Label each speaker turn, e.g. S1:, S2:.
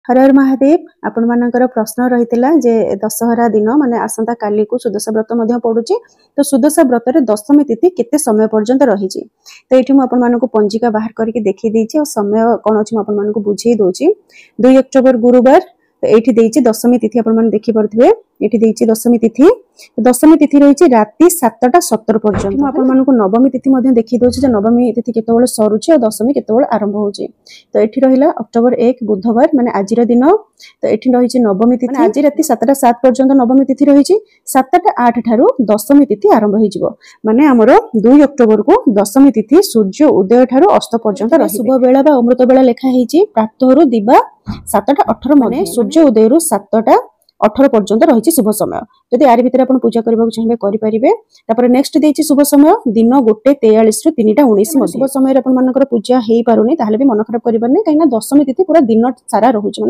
S1: हर हर महादेव आपण मानकर प्रश्न रही जे दशहरा दिन माने आसंता काली को सुदशा व्रत पड़ुची तो सुदशा व्रत रे दशमी तिथि केते समय पर्यंत रही तो ये मुझे पंजिका बाहर करके देखी देछि और समय कौन अच्छी मुझे बुझे दूची 2 अक्टोबर गुरुवार तो ये दशमी तिथि आपण देखी पारे ये दशमी तिथि दशमी तिथि रही राति 7:17 पर्यंत मुझे नवमी तिथि देखी दूसरी नवमी तिथि केतबेले सरुची और दशमी केतबेले आरंभ होची तो ये रहा अक्टोबर 1 बुधवार माने आज दिन तो ये रही नवमी तिथि आज राति 7:07 पर्यंत नवमी तिथि रही 7:08 ठारू दशमी तिथि आरंभ हो माने आमर 2 अक्टोबर को दशमी तिथि सूर्य उदय ठारू अस्त पर्यंत शुभ बेला बा अमृत बेला लेखाई प्रातः दिवा 7:18 माने सूर्य उदय 7:18 पर्यंत रही शुभ समय जदि यार भितर आपण पूजा करबा चाहिए करें नेक्स्ट देछि शुभ समय दिन 1:43 रु 3:19 शुभ समय आपण मानकर पूजा हेई पारुनी ताहले भी मन खराब करिबार नै काइना दशमी तिथि पूरा दिन सारा रहुची।